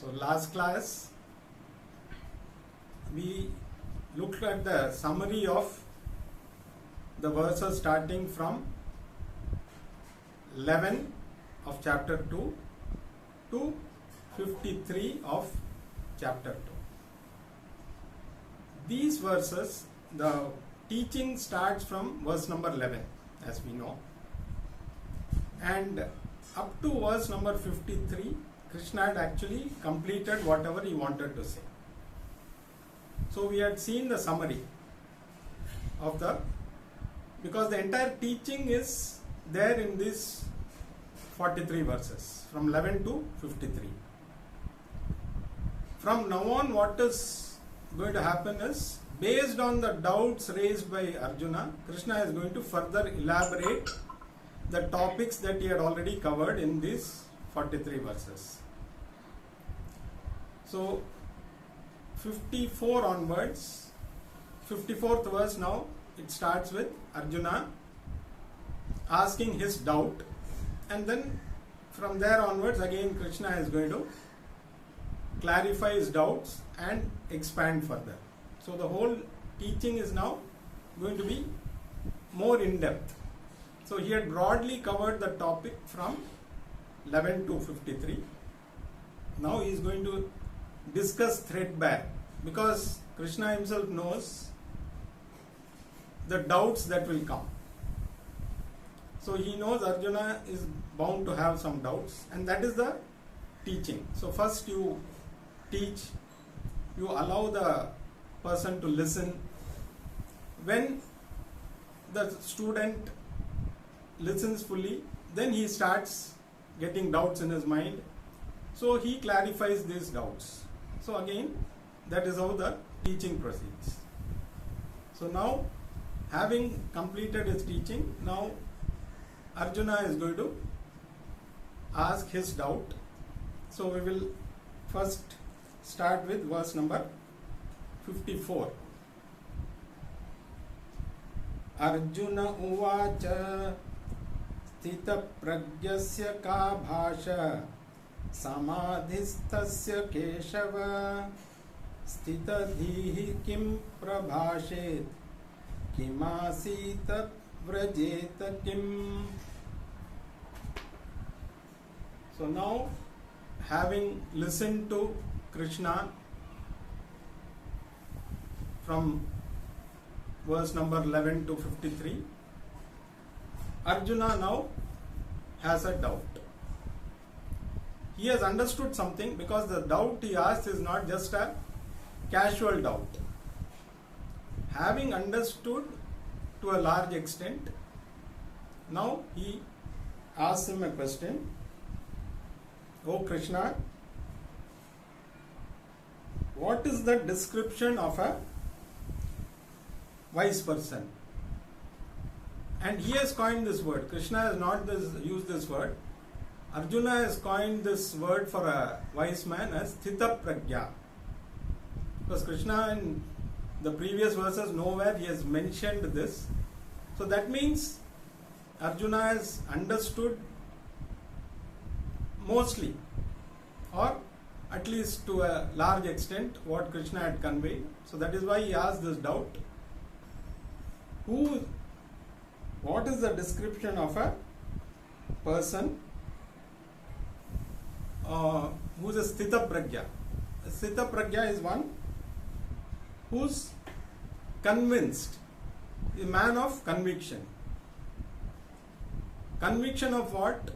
So last class we looked at the summary of the verses starting from 11 of chapter 2 to 53 of chapter 2. These verses, the teaching starts from verse number 11, as we know, and up to verse number 53, Krishna had actually completed whatever he wanted to say. So we had seen the summary of because the entire teaching is there in these 43 verses from 11 to 53. From now on, what is going to happen is, based on the doubts raised by Arjuna, Krishna is going to further elaborate the topics that he had already covered in these 43 verses. So 54 onwards, 54th verse now, it starts with Arjuna asking his doubt, and then from there onwards again Krishna is going to clarify his doubts and expand further. So the whole teaching is now going to be more in depth. So he had broadly covered the topic from 11 to 53. Now he is going to discuss threadbare, because Krishna himself knows the doubts that will come. So he knows Arjuna is bound to have some doubts, and that is the teaching. So first you teach, you allow the person to listen. When the student listens fully, then he starts getting doubts in his mind. So he clarifies these doubts. So again, that is how the teaching proceeds. So now, having completed his teaching, now Arjuna is going to ask his doubt. So we will first start with verse number 54. Arjuna uvacha sthita pragyasya ka bhasha samadhistasya keshava sthita dhihi kim prabhashet kimasita vrajeta kim. So now, having listened to Krishna from verse number 11 to 53, Arjuna now has a doubt. He has understood something, because the doubt he asked is not just a casual doubt. Having understood to a large extent, now he asks him a question. O Krishna, what is the description of a wise person? And he has coined this word. Krishna has not used this word. Arjuna has coined this word for a wise man as sthita pragya. Because Krishna in the previous verses, nowhere he has mentioned this. So that means Arjuna has understood mostly, or at least to a large extent, what Krishna had conveyed. So that is why he asked this doubt. What is the description of a person who is a sthita pragya? A sthita pragya is one who is convinced, a man of conviction. Conviction of what?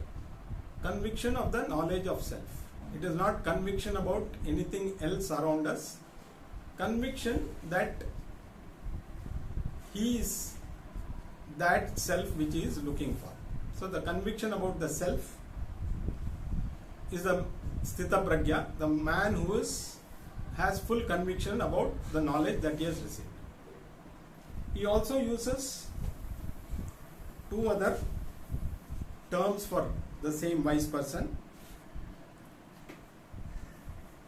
Conviction of the knowledge of self. It is not conviction about anything else around us. Conviction that he is that self which he is looking for. So the conviction about the self is the sthita pragya, the man who has full conviction about the knowledge that he has received. He also uses two other terms for the same wise person.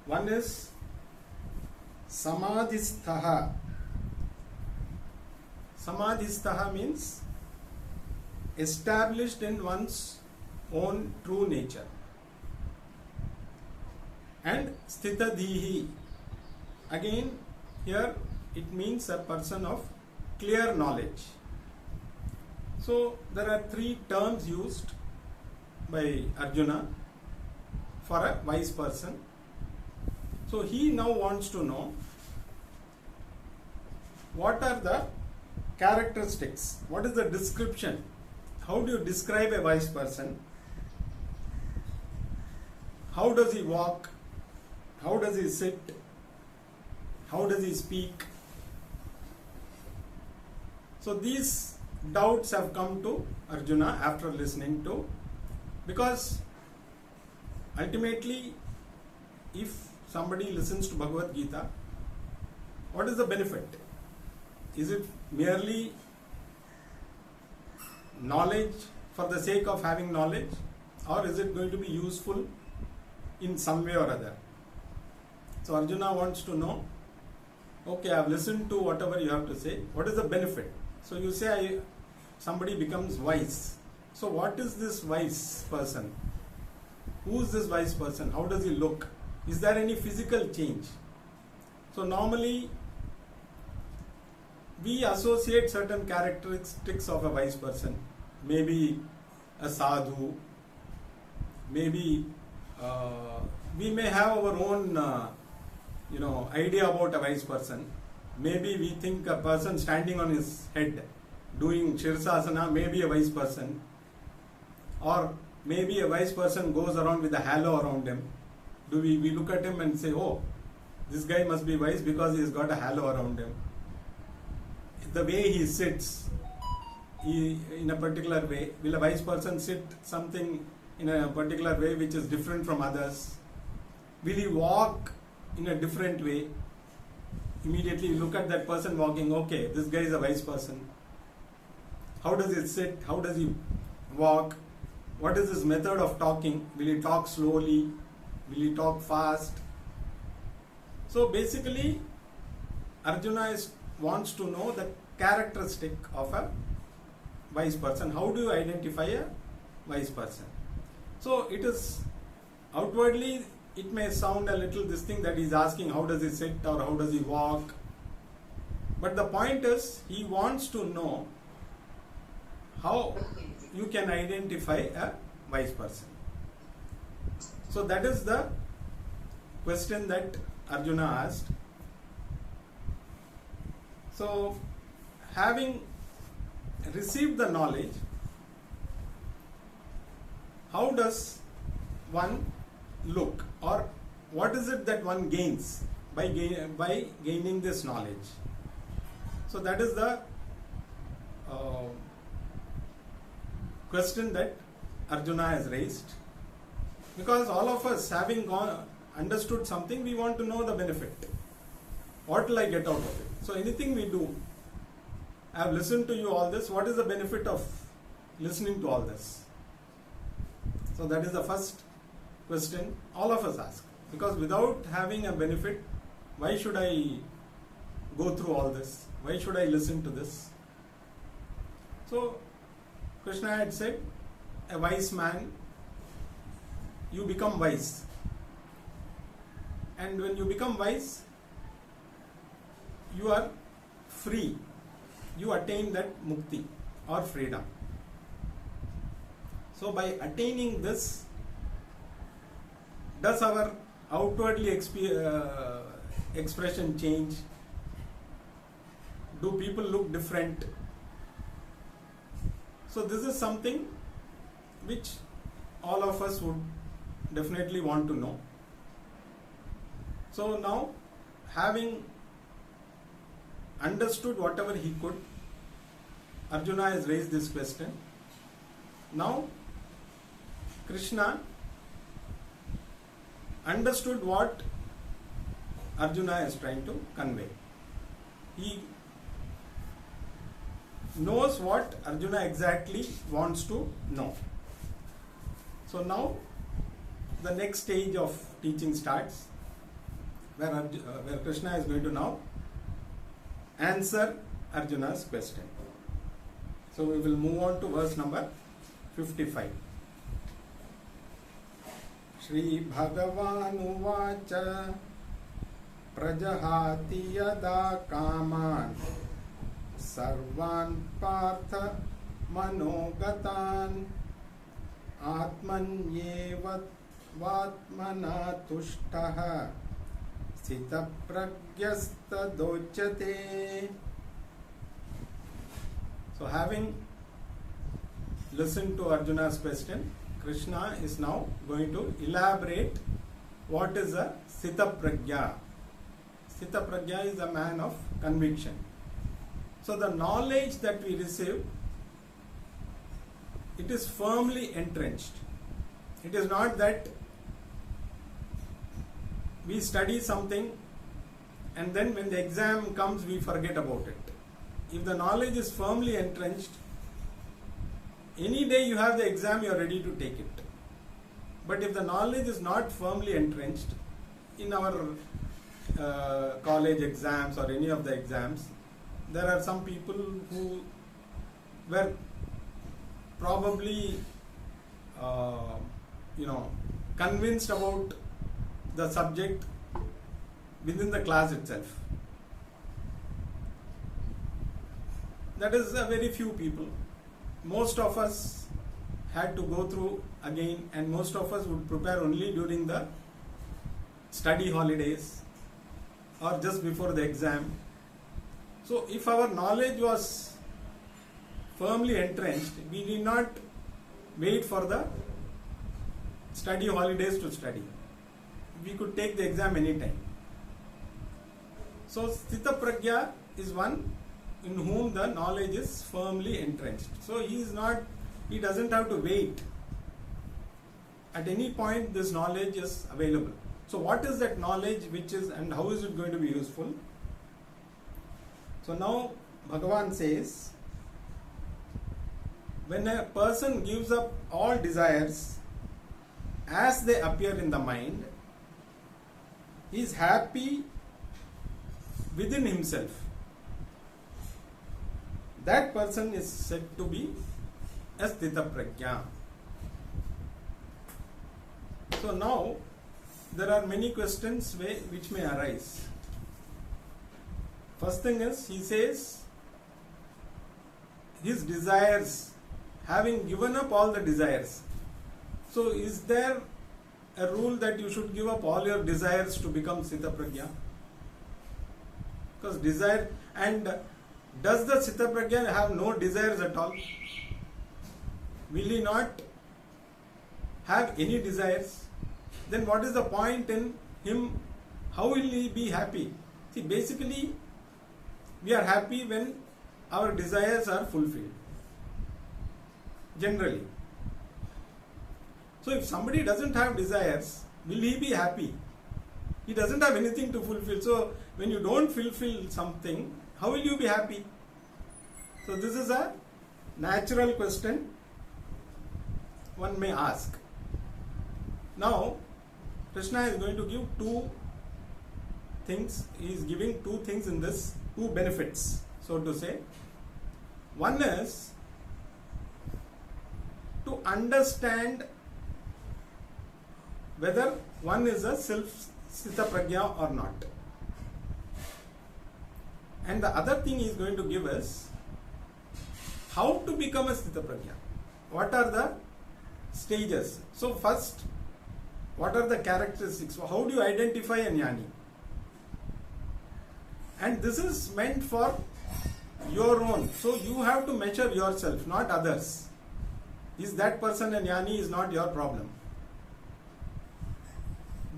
One is samadhisthaha. Samadhisthaha means established in one's own true nature. And Sthitadhihi. Again, here it means a person of clear knowledge. So there are three terms used by Arjuna for a wise person. So he now wants to know what are the characteristics, what is the description, how do you describe a wise person, how does he walk, how does he sit, how does he speak. So these doubts have come to Arjuna after listening to, because ultimately if somebody listens to Bhagavad Gita, what is the benefit? Is it merely knowledge for the sake of having knowledge, or is it going to be useful in some way or other? So Arjuna wants to know, okay, I have listened to whatever you have to say, what is the benefit? So you say somebody becomes wise. So what is this wise person? Who is this wise person? How does he look? Is there any physical change? So normally we associate certain characteristics of a wise person. Maybe a sadhu, maybe we may have our own idea about a wise person. Maybe we think a person standing on his head doing Shirsasana may be a wise person, or maybe a wise person goes around with a halo around him. Do we look at him and say, oh, this guy must be wise because he has got a halo around him. The way he sits in a particular way, will a wise person sit something in a particular way which is different from others? Will he walk in a different way? Immediately you look at that person walking, okay, this guy is a wise person. How does he sit? How does he walk? What is his method of talking? Will he talk slowly? Will he talk fast? So basically Arjuna wants to know the characteristic of a wise person. How do you identify a wise person? So it is outwardly, it may sound a little this thing that he's asking, how does he sit or how does he walk? But the point is, he wants to know how you can identify a wise person. So that is the question that Arjuna asked. So having received the knowledge, how does one look, or what is it that one gains by gaining this knowledge? So that is the question that Arjuna has raised, because all of us, having understood something, we want to know the benefit. What will I get out of it? So anything we do, I have listened to you all this, what is the benefit of listening to all this? So that is the first question all of us ask, because without having a benefit, why should I go through all this? Why should I listen to this? So Krishna had said, a wise man, you become wise, and when you become wise, you are free, you attain that mukti or freedom. So by attaining this, does our outwardly expression change? Do people look different? So this is something which all of us would definitely want to know. So now, having understood whatever he could, Arjuna has raised this question. Now Krishna understood what Arjuna is trying to convey. He knows what Arjuna exactly wants to know. So now the next stage of teaching starts, where Krishna is going to now answer Arjuna's question. So we will move on to verse number 55. Shri Bhagavanuvacha Prajahati yada kaman sarvan partha manogatan atmanyevat vatmana tushtaha sita pragyasta dochyate. So having listened to Arjuna's question, Krishna is now going to elaborate what is a Sita Pragya. Sita Pragya is a man of conviction. So the knowledge that we receive, it is firmly entrenched. It is not that we study something and then when the exam comes we forget about it. If the knowledge is firmly entrenched, any day you have the exam, you are ready to take it. But if the knowledge is not firmly entrenched in our college exams or any of the exams, there are some people who were probably convinced about the subject within the class itself. That is a very few people. Most of us had to go through again, and most of us would prepare only during the study holidays or just before the exam. So if our knowledge was firmly entrenched, we need not wait for the study holidays to study. We could take the exam anytime. So Sthita Pragya is one in whom the knowledge is firmly entrenched. So he doesn't have to wait. At any point this knowledge is available. So what is that knowledge and how is it going to be useful? So now Bhagavan says, when a person gives up all desires as they appear in the mind, he is happy within himself. That person is said to be a Sthita Pragya. So now there are many questions which may arise. First thing is, he says his desires, having given up all the desires. So is there a rule that you should give up all your desires to become Sthita Pragya? Because desire, and does the Sthita Pragya have no desires at all? Will he not have any desires? Then what is the point in him? How will he be happy? See, basically we are happy when our desires are fulfilled. Generally. So if somebody doesn't have desires, will he be happy? He doesn't have anything to fulfill. So when you don't fulfill something, how will you be happy? So this is a natural question one may ask. Now Krishna is going to give two things. He is giving two things in this, two benefits, so to say. One is to understand whether one is a self-Sthita Pragya or not. And the other thing he is going to give us, how to become a Sthita Pragya. What are the stages? So first, what are the characteristics? So how do you identify a jnani? And this is meant for your own. So you have to measure yourself, not others. Is that person a jnani is not your problem.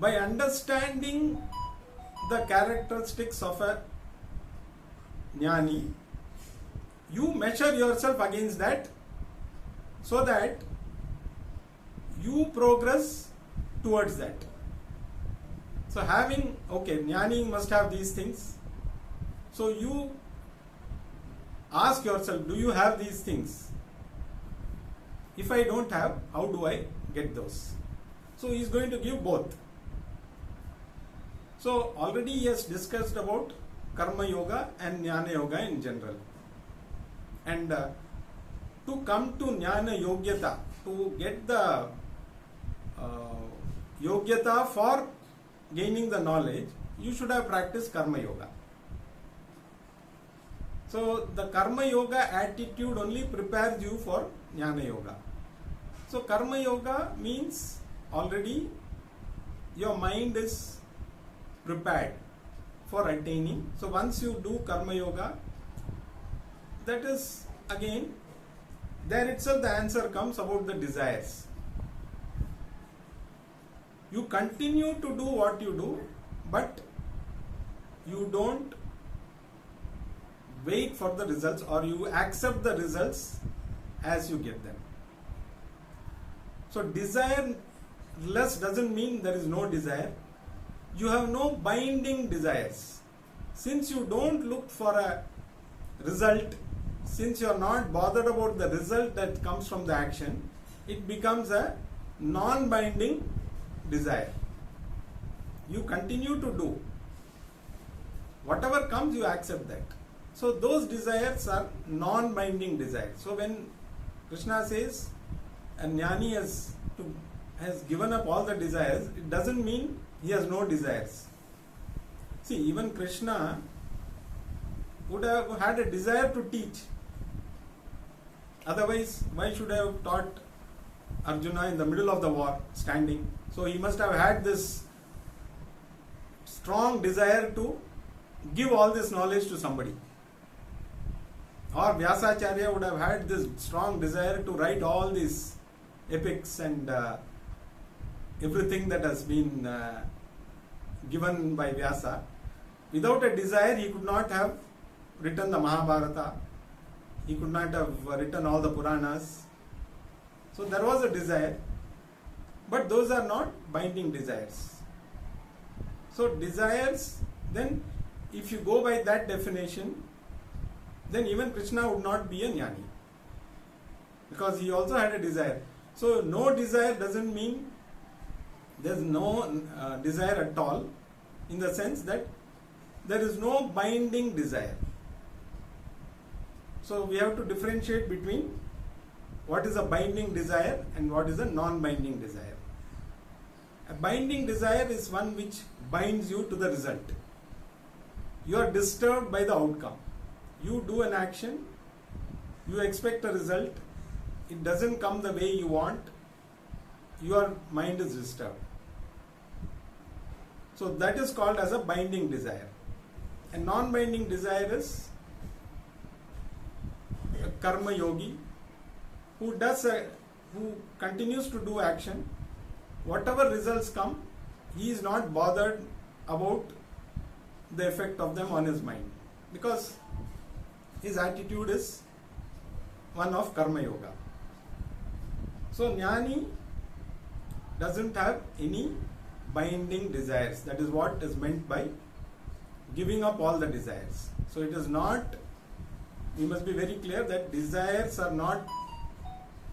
By understanding the characteristics of a jnani, you measure yourself against that so that you progress towards that. So jnani must have these things. So you ask yourself, do you have these things? If I don't have, how do I get those? So he is going to give both. So already he has discussed about Karma Yoga and Jnana Yoga in general. And to come to Jnana Yogyata, to get the yogyata for gaining the knowledge, you should have practiced karma yoga. So the karma yoga attitude only prepares you for jnana yoga. So karma yoga means already your mind is prepared for attaining. So once you do karma yoga, that is again, there itself the answer comes about the desires. You continue to do what you do, but you don't wait for the results, or you accept the results as you get them. So desireless doesn't mean there is no desire. You have no binding desires. Since you don't look for a result, since you are not bothered about the result that comes from the action, it becomes a non-binding desire. You continue to do. Whatever comes, you accept that. So those desires are non-binding desires. So when Krishna says a jnani has given up all the desires, it doesn't mean he has no desires. See, even Krishna would have had a desire to teach. Otherwise, why should I have taught Arjuna in the middle of the war, standing? So he must have had this strong desire to give all this knowledge to somebody. Or Vyasacharya would have had this strong desire to write all these epics and everything that has been given by Vyasa. Without a desire, he could not have written the Mahabharata. He could not have written all the Puranas. So there was a desire, but those are not binding desires. So desires, then if you go by that definition, then even Krishna would not be a jnani, because he also had a desire. So no desire doesn't mean there is no desire at all, in the sense that there is no binding desire. So we have to differentiate between what is a binding desire and what is a non-binding desire. A binding desire is one which binds you to the result. You are disturbed by the outcome. You do an action, you expect a result, it doesn't come the way you want, your mind is disturbed. So that is called as a binding desire. A non-binding desire is a karma yogi who continues to do action. Whatever results come, he is not bothered about the effect of them on his mind, because his attitude is one of karma yoga. So jnani doesn't have any binding desires. That is what is meant by giving up all the desires. So it is not, we must be very clear that desires are not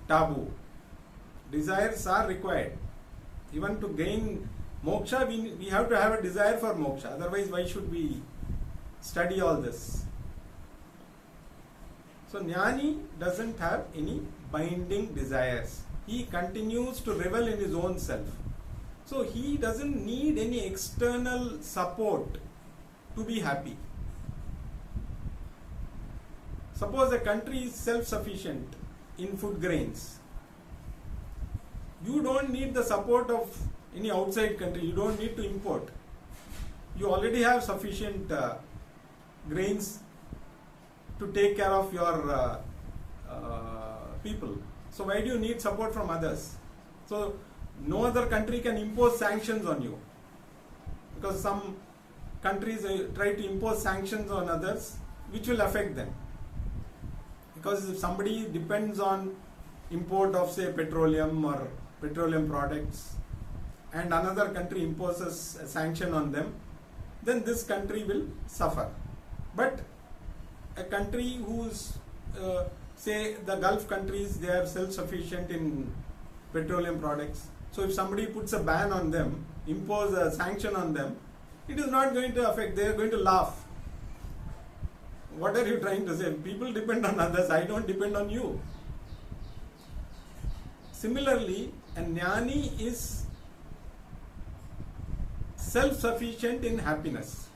taboo. Desires are required. Even to gain moksha, we have to have a desire for moksha. Otherwise, why should we study all this? So jnani doesn't have any binding desires. He continues to revel in his own self. So he doesn't need any external support to be happy. Suppose a country is self-sufficient in food grains. You don't need the support of any outside country. You don't need to import. You already have sufficient grains to take care of your people. So why do you need support from others? So no other country can impose sanctions on you, because some countries try to impose sanctions on others which will affect them. Because if somebody depends on import of, say, petroleum or petroleum products, and another country imposes a sanction on them, then this country will suffer. But a country who's, say, the Gulf countries, they are self-sufficient in petroleum products. So if somebody puts a ban on them, impose a sanction on them, it is not going to affect, they are going to laugh. What are you trying to say? People depend on others, I don't depend on you. Similarly, a jnani is self-sufficient in happiness.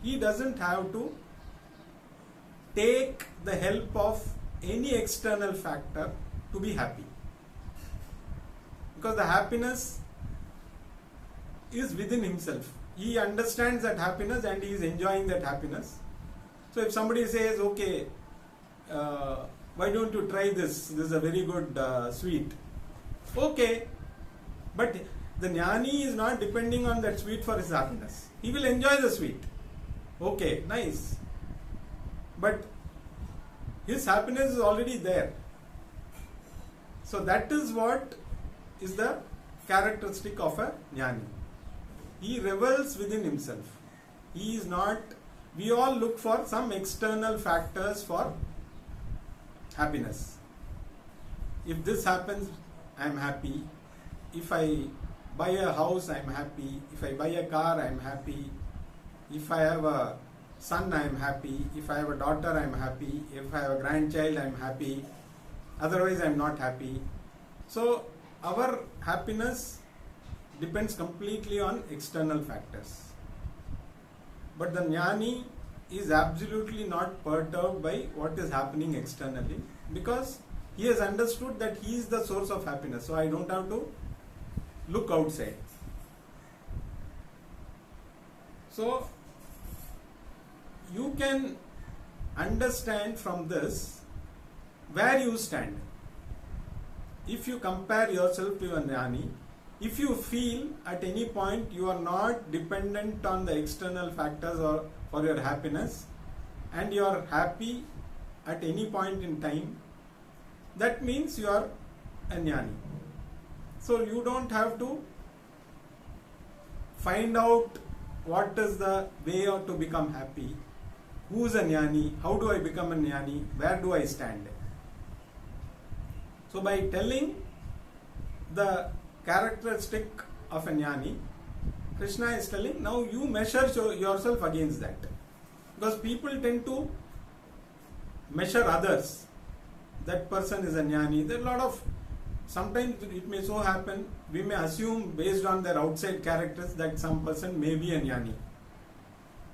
He doesn't have to take the help of any external factor to be happy. Because the happiness is within himself. He understands that happiness and he is enjoying that happiness. So if somebody says, okay, why don't you try this? This is a very good sweet. Okay, but the jnani is not depending on that sweet for his happiness. He will enjoy the sweet. Okay, nice. But his happiness is already there. So that is what is the characteristic of a jnani. He revels within himself. He is not, we all look for some external factors for happiness. If this happens, I am happy. If I buy a house, I am happy. If I buy a car, I am happy. If I have a son, I am happy. If I have a daughter, I am happy. If I have a grandchild, I am happy. Otherwise, I am not happy. So, our happiness depends completely on external factors. But the jnani is absolutely not perturbed by what is happening externally, because he has understood that he is the source of happiness. So I don't have to look outside. So you can understand from this where you stand. If you compare yourself to a jnani, if you feel at any point you are not dependent on the external factors or for your happiness, and you are happy at any point in time, that means you are a jnani. So you don't have to find out what is the way to become happy, who is a jnani, how do I become a jnani, where do I stand. So by telling the characteristic of a jnani, Krishna is telling, now you measure yourself against that. Because people tend to measure others. That person is a jnani. There are a lot of, sometimes it may so happen, we may assume based on their outside characters that some person may be a jnani.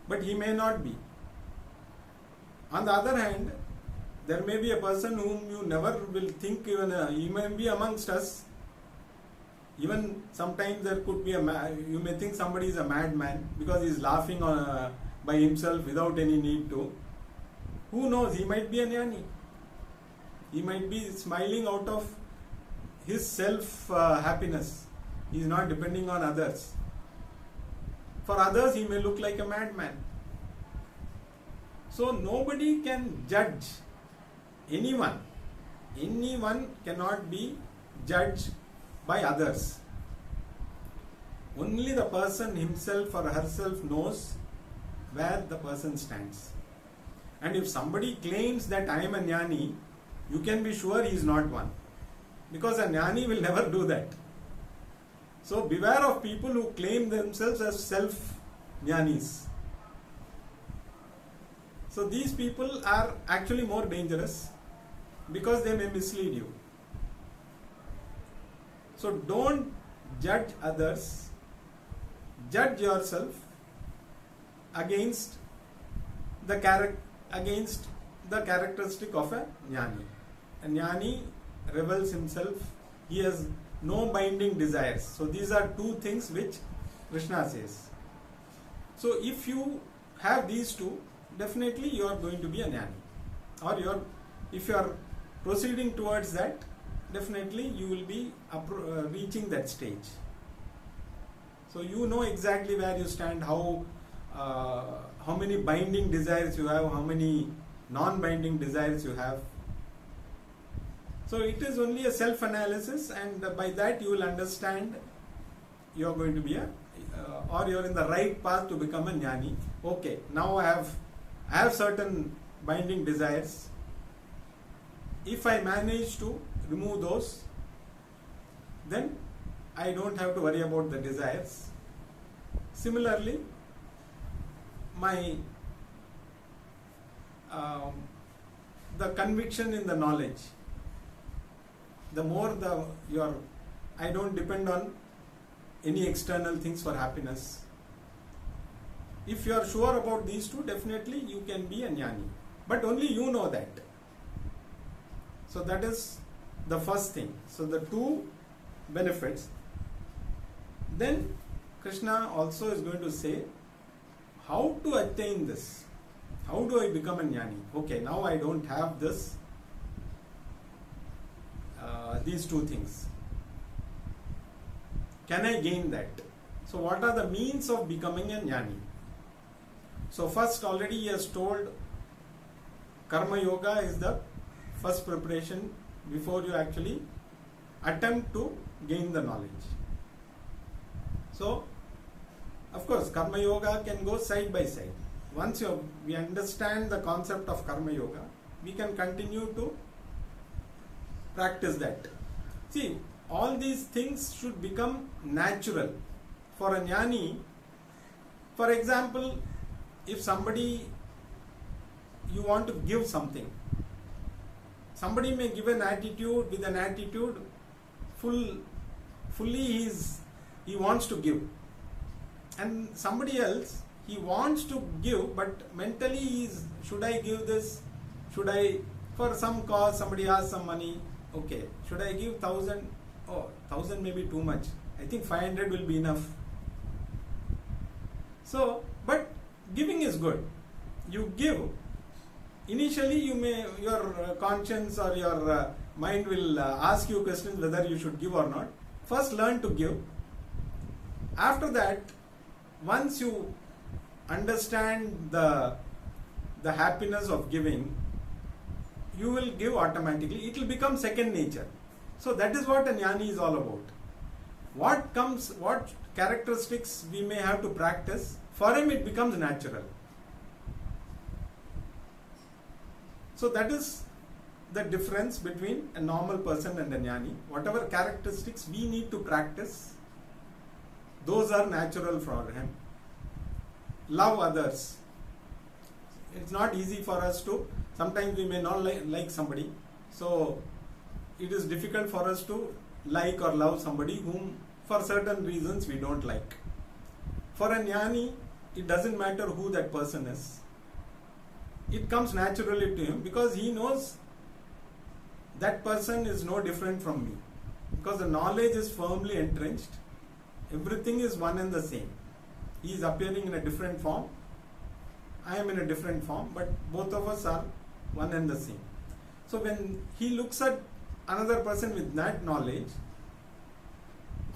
But he may not be. On the other hand, there may be a person whom you never will think even, he may be amongst us. Even sometimes there could be you may think somebody is a madman because he is laughing by himself without any need to. Who knows, he might be a jnani. He might be smiling out of his self happiness. He is not depending on others. For others he may look like a madman. So nobody can judge anyone. Anyone cannot be judged by others. Only the person himself or herself knows where the person stands. And if somebody claims that I am a jnani, you can be sure he is not one. Because a jnani will never do that. So beware of people who claim themselves as self-jnanis. So these people are actually more dangerous because they may mislead you. So don't judge others, judge yourself against the characteristic of a jnani. A jnani revels himself, he has no binding desires. So these are two things which Krishna says. So if you have these two, definitely you are going to be a jnani. Or if you are proceeding towards that, definitely you will be reaching that stage. So you know exactly where you stand, how many binding desires you have, how many non-binding desires you have. So it is only a self-analysis, and by that you will understand you are going to be or you are in the right path to become a jnani. Okay, now I have certain binding desires. If I manage to remove those, then I don't have to worry about the desires. Similarly, the conviction in the knowledge, the more I don't depend on any external things for happiness. If you are sure about these two, definitely you can be a jnani. But only you know that. So that is the first thing. So the two benefits. Then Krishna also is going to say how to attain this. How do I become a jnani? Okay, now I don't have this, these two things. Can I gain that? So what are the means of becoming a jnani? So first, already he has told karma yoga is the first preparation before you actually attempt to gain the knowledge. So of course karma yoga can go side by side. Once we understand the concept of karma yoga, we can continue to practice that. See, all these things should become natural. For a jnani, for example, if somebody, you want to give something, somebody may give an attitude, with an attitude fully he wants to give, and somebody else, he wants to give but mentally he is, should I give this, should I, for some cause somebody asks some money, okay, should I give 1,000? Oh, 1,000 may be too much, I think 500 will be enough. So, but giving is good. You give, initially your conscience or your mind will ask you questions whether you should give or not. First learn to give. After that, once you understand the happiness of giving, you will give automatically. It will become second nature. So that is what a jnani is all about. What characteristics we may have to practice, for him it becomes natural. So that is the difference between a normal person and a jnani. Whatever characteristics we need to practice, those are natural for him. Love others. It's not easy for us to, sometimes we may not like somebody, so it is difficult for us to like or love somebody whom for certain reasons we don't like. For a jnani, it doesn't matter who that person is. It comes naturally to him because he knows that person is no different from me. Because the knowledge is firmly entrenched. Everything is one and the same. He is appearing in a different form. I am in a different form, but both of us are one and the same. So when he looks at another person with that knowledge,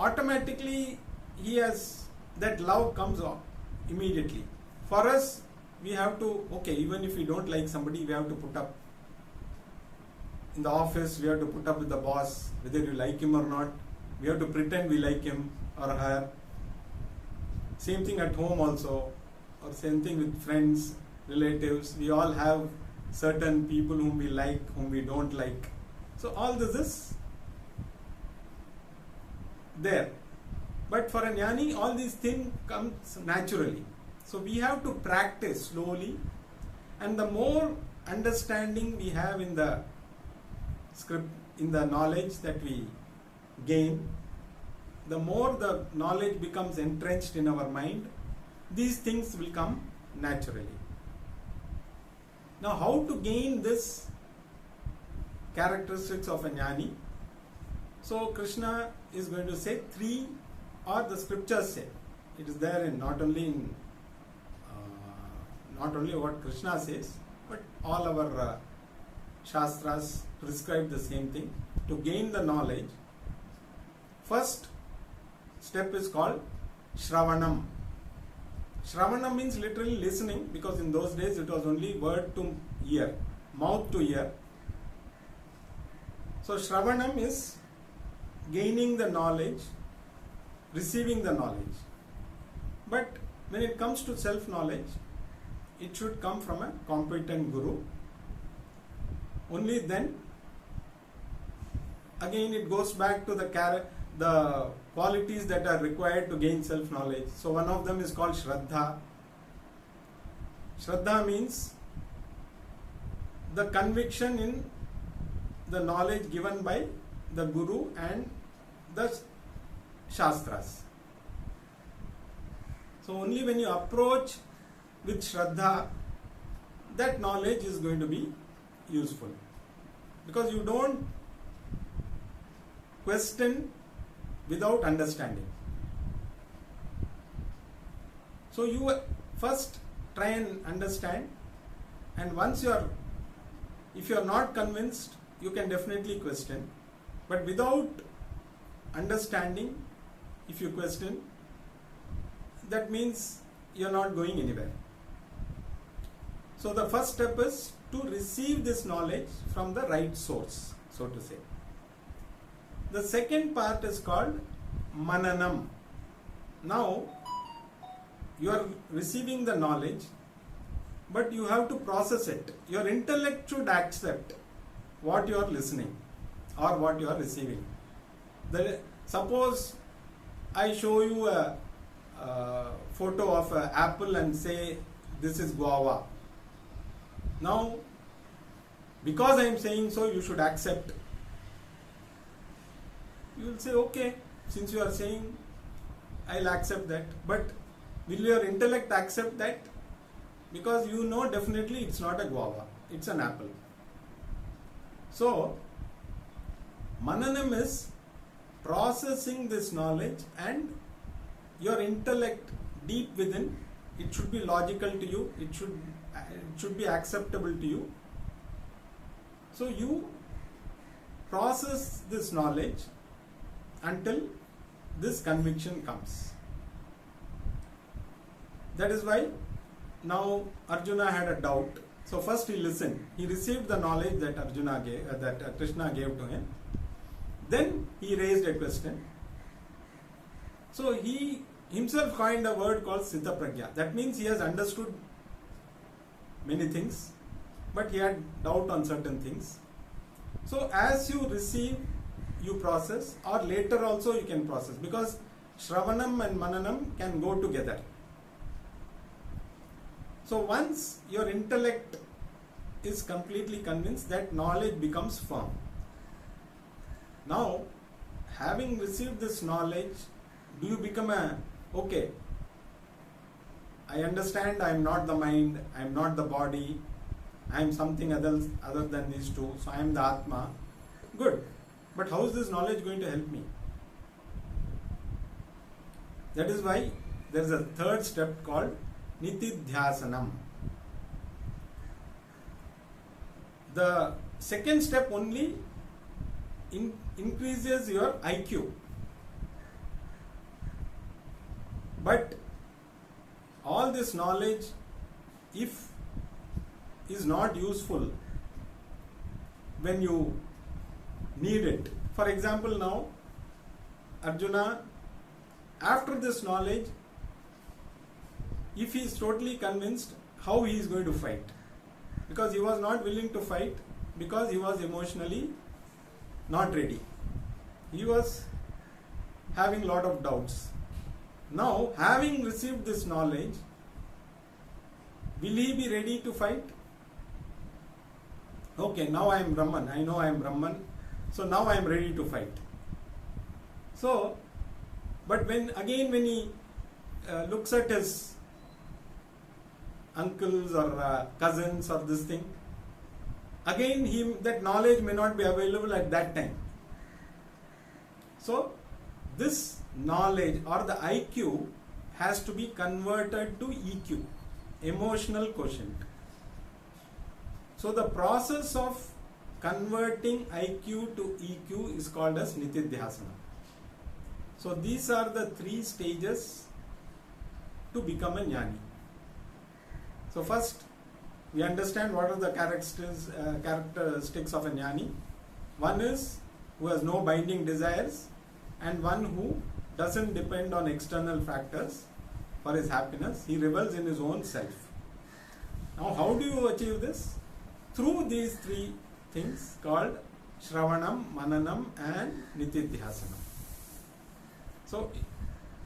automatically he has, that love comes up immediately. For us, we have to, okay, even if we don't like somebody, we have to put up. In the office, we have to put up with the boss, whether you like him or not. We have to pretend we like him or her. Same thing at home also, or same thing with friends, relatives. We all have certain people whom we like, whom we don't like. So all this is there. But for a jnani, all these things comes naturally. So we have to practice slowly, and the more understanding we have in the script, in the knowledge that we gain, the more the knowledge becomes entrenched in our mind, these things will come naturally. Now, how to gain this characteristics of a jnani? So Krishna is going to say three, or the scriptures say. It is there in not only what Krishna says, but all our shastras prescribe the same thing. To gain the knowledge, first step is called Shravanam. Shravanam means literally listening, because in those days it was only word to ear, mouth to ear. So Shravanam is gaining the knowledge, receiving the knowledge. But when it comes to self-knowledge, it should come from a competent guru. Only then, again it goes back to the qualities that are required to gain self-knowledge. So one of them is called Shraddha. Shraddha means the conviction in the knowledge given by the guru and the shastras. So only when you approach with Shraddha, that knowledge is going to be useful. Because you don't question without understanding. So you first try and understand, and once if you are not convinced, you can definitely question. But without understanding, if you question, that means you are not going anywhere. So the first step is to receive this knowledge from the right source, so to say. The second part is called mananam. Now, you are receiving the knowledge, but you have to process it. Your intellect should accept what you are listening or what you are receiving. Suppose I show you a photo of an apple and say this is guava. Now, because I am saying so, you should accept. You will say, okay, since you are saying, I'll accept that. But will your intellect accept that? Because you know definitely it's not a guava, it's an apple. So, mananam is processing this knowledge, and your intellect deep within, it should be logical to you, it should be acceptable to you. So you process this knowledge until this conviction comes. That is why now Arjuna had a doubt. So first he listened. He received the knowledge that Krishna gave to him. Then he raised a question. So he himself coined a word called Sthita Prajna. That means he has understood many things, but he had doubt on certain things. So as you receive, you process, or later also you can process, because Shravanam and Mananam can go together. So once your intellect is completely convinced, that knowledge becomes firm. Now, having received this knowledge, do you become okay, I understand I am not the mind, I am not the body, I am something other than these two, so I am the Atma. Good. But how is this knowledge going to help me? That is why there is a third step called Nitidhyasanam. The second step only increases your IQ. But all this knowledge, if is not useful when you need it. For example, now Arjuna, after this knowledge, if he is totally convinced, how he is going to fight? Because he was not willing to fight, because he was emotionally not ready. He was having lot of doubts. Now, having received this knowledge, will he be ready to fight? Okay, now I am Brahman. I know I am Brahman. So now I am ready to fight. So, but when he looks at his uncles or cousins or this thing, again that knowledge may not be available at that time. So, this knowledge or the IQ has to be converted to EQ, emotional quotient. So the process of converting IQ to EQ is called as Nitidhyasana. So these are the three stages to become a jnani. So first, we understand what are the characteristics of a jnani. One is who has no binding desires, and one who doesn't depend on external factors for his happiness. He revels in his own self. Now, how do you achieve this? Through these three things called Shravanam, Mananam and Nitidhyasanam. So,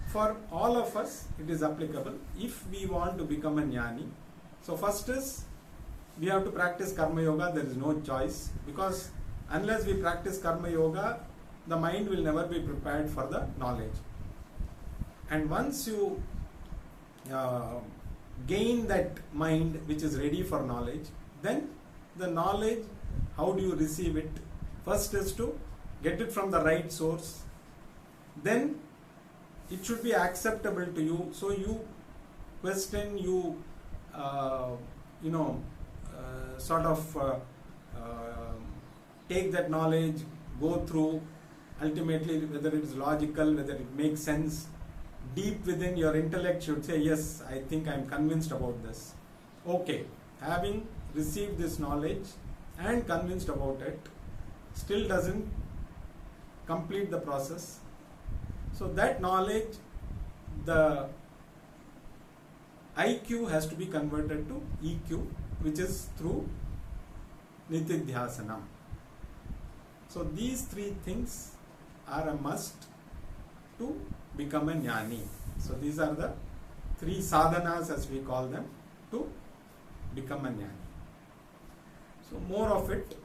for all of us, it is applicable if we want to become a jnani. So, first is we have to practice Karma Yoga. There is no choice, because unless we practice Karma Yoga, the mind will never be prepared for the knowledge. And once you gain that mind which is ready for knowledge, then the knowledge, how do you receive it? First is to get it from the right source, then it should be acceptable to you, so you question, you take that knowledge, go through, ultimately whether it is logical, whether it makes sense. Deep within, your intellect should say, yes, I think I am convinced about this. Okay, having received this knowledge and convinced about it, still doesn't complete the process. So that knowledge, the IQ has to be converted to EQ, which is through Nitidhyasanam. So these three things are a must to become a jnani. So these are the three sadhanas, as we call them, to become a jnani. So more of it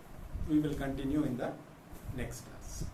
we will continue in the next class.